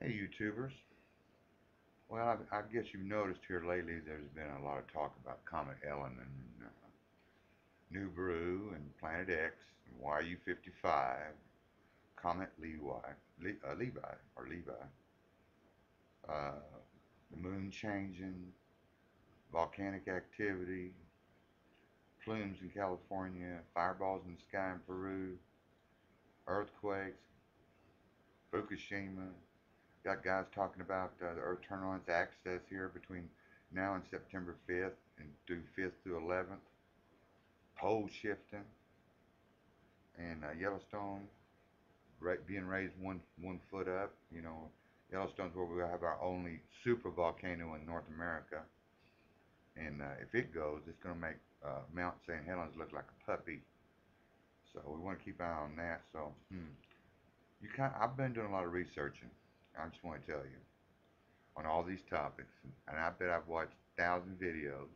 Hey YouTubers. Well, I guess you've noticed here lately there's been a lot of talk about Comet Elenin and Nibiru and Planet X and YU-55, Comet Levi, uh, the moon changing, volcanic activity, plumes in California, fireballs in the sky in Peru, earthquakes, Fukushima. Got guys talking about the Earth turning on its axis here between now and September 5th and through 5th through 11th. Pole shifting and Yellowstone being raised one foot up. Yellowstone's where we have our only super volcano in North America, and if it goes, it's going to make Mount St. Helens look like a puppy. So we want to keep an eye on that. So I've been doing a lot of researching. I just want to tell you on all these topics, and I bet I've watched 1,000 videos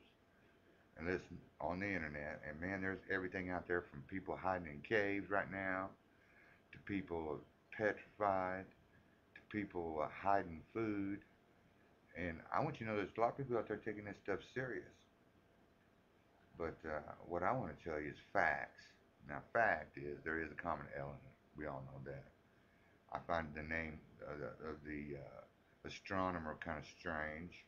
and listen on the internet. And man, there's everything out there from people hiding in caves right now to people petrified to people hiding food. And I want you to know there's a lot of people out there taking this stuff serious. But what I want to tell you is facts. Now, fact is there is a common element. We all know that. I find the name of the astronomer kind of strange,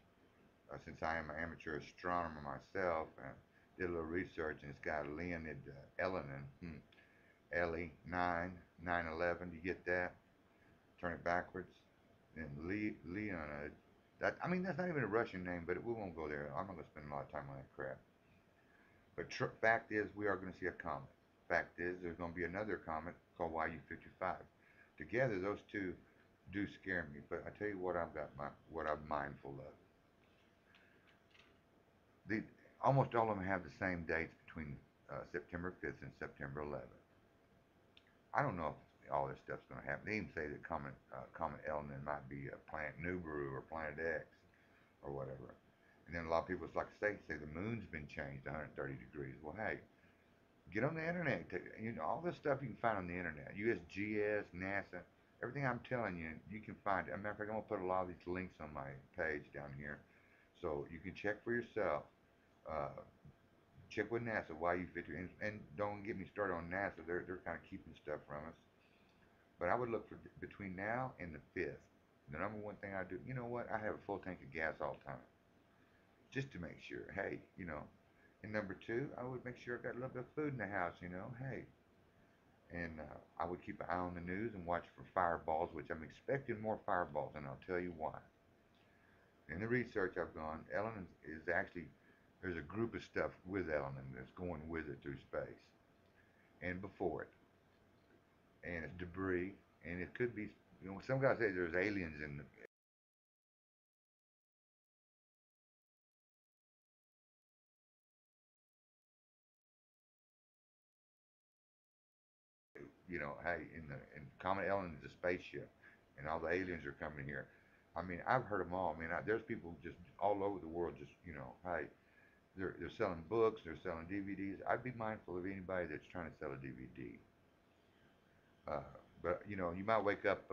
since I am an amateur astronomer myself. And did a little research, and it's got Leonid Elenin, Ellie 9 911. You get that? Turn it backwards. Then Leonid. That's not even a Russian name, but we won't go there. I'm not going to spend a lot of time on that crap. But fact is, we are going to see a comet. Fact is, there's going to be another comet called YU-55. Together, those two do scare me. But I tell you what I'm mindful of. The almost all of them have the same dates between September 5th and September 11th. I don't know if all this stuff's going to happen. They even say that Comet Elenin might be a Planet Nibiru or Planet X or whatever. And then a lot of people, it's like say the moon's been changed 130 degrees. Well, hey, get on the internet. All this stuff you can find on the internet. USGS, NASA, everything I'm telling you, you can find it. As a matter of fact, I'm gonna put a lot of these links on my page down here, so you can check for yourself. Uh, Check with NASA why you fit, and don't get me started on NASA. They're kind of keeping stuff from us. But I would look for between now and the 5th. The number one thing I do, you know what? I have a full tank of gas all the time, just to make sure. Hey, And number two, I would make sure I got a little bit of food in the house. Hey. And I would keep an eye on the news and watch for fireballs, which I'm expecting more fireballs, and I'll tell you why. In the research I've gone, Elenin is actually there's a group of stuff with Elenin that's going with it through space and before it, and it's debris, and it could be. Some guys say there's aliens in hey, in Comet Elenin is a spaceship, and all the aliens are coming here. I've heard them all. There's people just all over the world, just hey, they're selling books, they're selling DVDs. I'd be mindful of anybody that's trying to sell a DVD. Uh, but you might wake up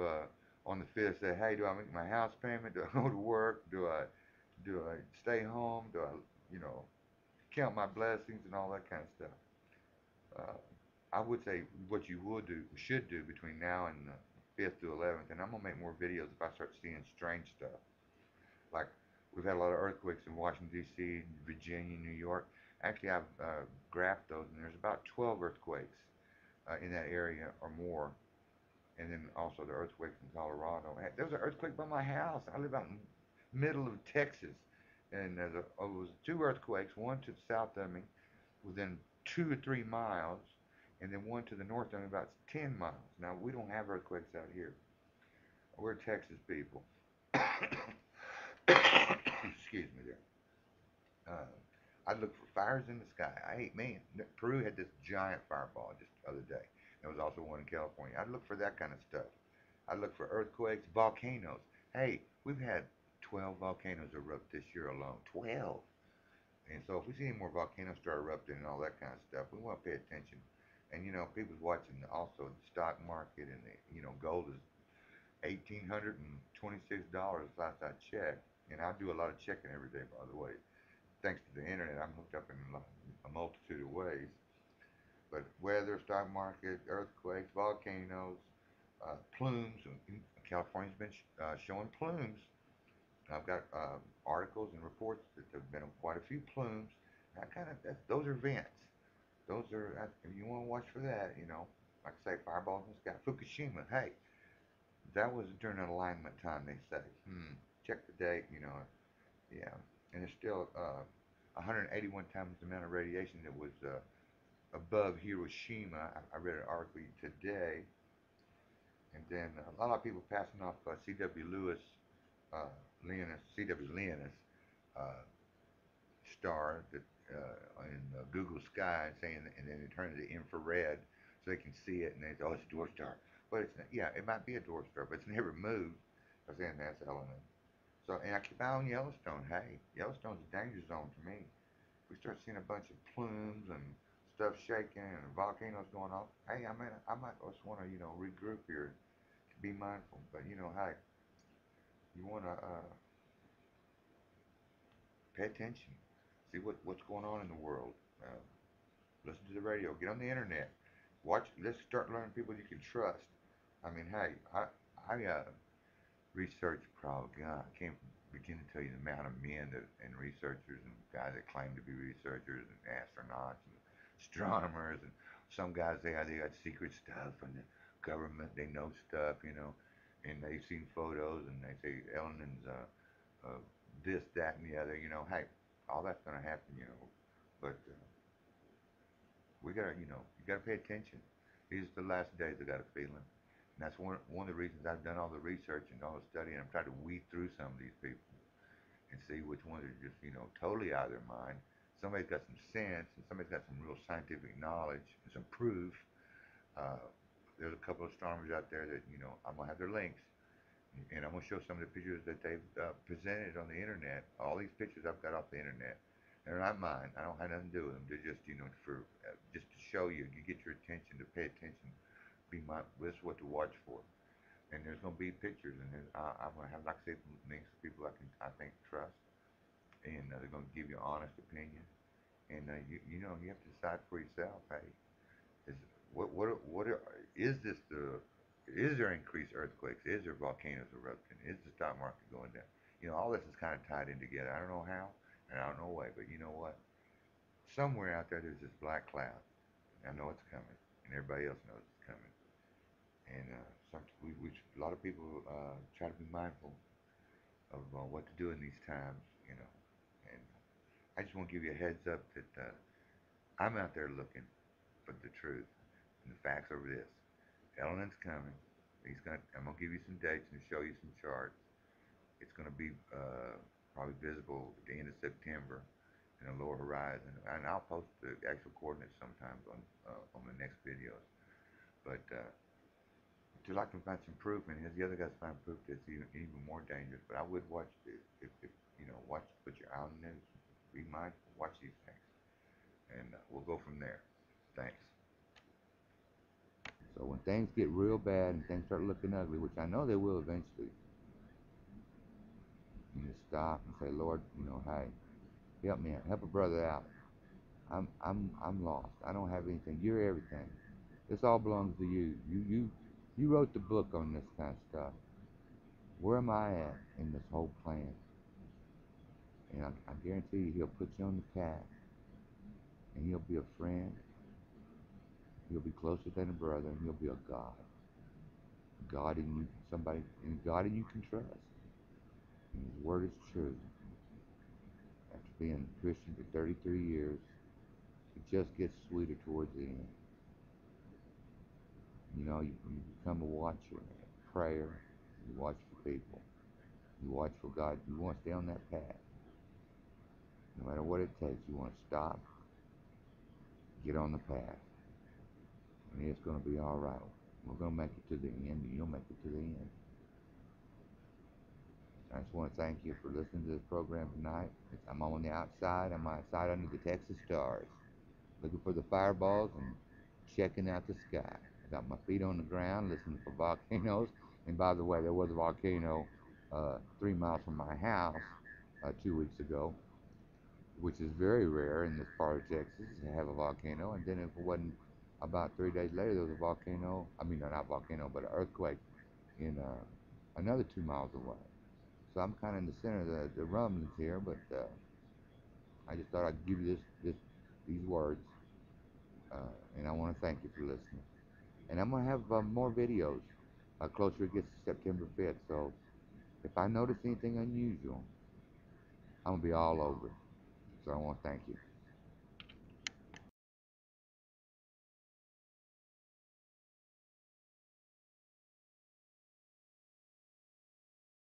on the 5th and say, hey, do I make my house payment? Do I go to work? Do I stay home? Do I you know count my blessings and all that kind of stuff? Uh, I would say what you should do between now and the 5th to 11th, and I'm gonna make more videos if I start seeing strange stuff. Like we've had a lot of earthquakes in Washington D.C., Virginia, New York. Actually, I've graphed those, and there's about 12 earthquakes in that area or more. And then also the earthquakes in Colorado. There was an earthquake by my house. I live out in the middle of Texas, and it was two earthquakes. One to the south of me, within 2 or 3 miles, and then one to the north of me, about 10 miles. Now we don't have earthquakes out here. We're Texas people. Excuse me there. Uh, I'd look for fires in the sky. Man, Peru had this giant fireball just the other day. There was also one in California. I'd look for that kind of stuff. I'd look for earthquakes, volcanoes. Hey, we've had 12 volcanoes erupt this year alone. 12. And so if we see any more volcanoes start erupting and all that kind of stuff, we want to pay attention. And people's watching also the stock market and gold is $1,826 last I checked. And I do a lot of checking every day, by the way. Thanks to the internet, I'm hooked up in a multitude of ways. But weather, stock market, earthquakes, volcanoes, plumes. California's been showing plumes. I've got articles and reports that there have been quite a few plumes. Those are vents. Those are, if you want to watch for that, like I say, fireballs in the sky. Fukushima, hey, that was during alignment time, they say. Check the date, yeah. And it's still 181 times the amount of radiation that was above Hiroshima. I read an article today. And then a lot of people passing off C.W. Lewis, C.W. Leonis uh, star that in Google Sky, saying, and then they turn it to infrared so they can see it, and they say, oh, it's a dwarf star. But it's not, yeah, it might be a dwarf star, but it's never moved. I was saying that's Elenin. So, and I keep an eye on Yellowstone. Hey, Yellowstone's a danger zone for me. We start seeing a bunch of plumes and stuff shaking and volcanoes going off. Hey, I might just want to, regroup here to be mindful. But hey, you want to pay attention, see what's going on in the world. Uh, Listen to the radio. Get on the internet. Watch. Let's start learning people you can trust. I mean, hey, I research probably. God, I can't begin to tell you the amount of men and researchers and guys that claim to be researchers and astronauts and astronomers and some guys they got secret stuff and the government they know stuff, and they've seen photos and they say Elenin's this, that, and the other. Hey, all that's gonna happen. But we gotta, you gotta pay attention. These are the last days. I got a feeling, and that's one of the reasons I've done all the research and all the study, and I'm trying to weed through some of these people and see which ones are just, totally out of their mind. Somebody's got some sense, and somebody's got some real scientific knowledge and some proof. Uh, there's a couple of astronomers out there that, I'm gonna have their links, and I'm gonna show some of the pictures that they've presented on the internet. All these pictures I've got off the internet. They're not mine. I don't have nothing to do with them. They're just, for just to show you, get your attention, to pay attention. Be my, this is what to watch for. And there's gonna be pictures, and I'm gonna have, like I say, links to people I think trust, and they're gonna give you an honest opinion. And you have to decide for yourself. Hey, is is this the is there increased earthquakes? Is there volcanoes erupting? Is the stock market going down? All this is kind of tied in together. I don't know how, and I don't know why, but you know what? Somewhere out there's this black cloud. I know it's coming, and everybody else knows it's coming. And a lot of people try to be mindful of what to do in these times. And I just want to give you a heads up that I'm out there looking for the truth and the facts over this. Elenin's coming. I'm gonna give you some dates and show you some charts. It's gonna be probably visible at the end of September in the lower horizon, and I'll post the actual coordinates sometimes on the next videos. But until I can find some proof, and the other guys find proof that's even more dangerous. But I would watch this if watch, put your eye on the news, be mindful, watch these things, and we'll go from there. Thanks. So when things get real bad and things start looking ugly, which I know they will eventually, you just stop and say, Lord, hey, help me out, help a brother out. I'm lost. I don't have anything. You're everything. This all belongs to you. You wrote the book on this kind of stuff. Where am I at in this whole plan? And I guarantee you, he'll put you on the path, and he'll be a friend. He'll be closer than a brother, and he'll be a God. God in you, somebody, and God in you can trust. And his word is true. After being a Christian for 33 years, it just gets sweeter towards the end. You become a watcher, a prayer. You watch for people. You watch for God. You want to stay on that path. No matter what it takes, you want to stop, get on the path. And it's going to be all right. We're going to make it to the end, and you'll make it to the end. I just want to thank you for listening to this program tonight. I'm on the outside. I'm outside under the Texas stars, looking for the fireballs and checking out the sky. I got my feet on the ground, listening for volcanoes, And by the way, there was a volcano 3 miles from my house 2 weeks ago, which is very rare in this part of Texas to have a volcano. And then if it wasn't about 3 days later, there was a volcano. I mean, not volcano, but an earthquake in another 2 miles away. So I'm kind of in the center of the rumblings here, but I just thought I'd give you these words, and I want to thank you for listening. And I'm gonna have more videos closer it gets to September 5th. So if I notice anything unusual, I'm gonna be all over it. So I want to thank you.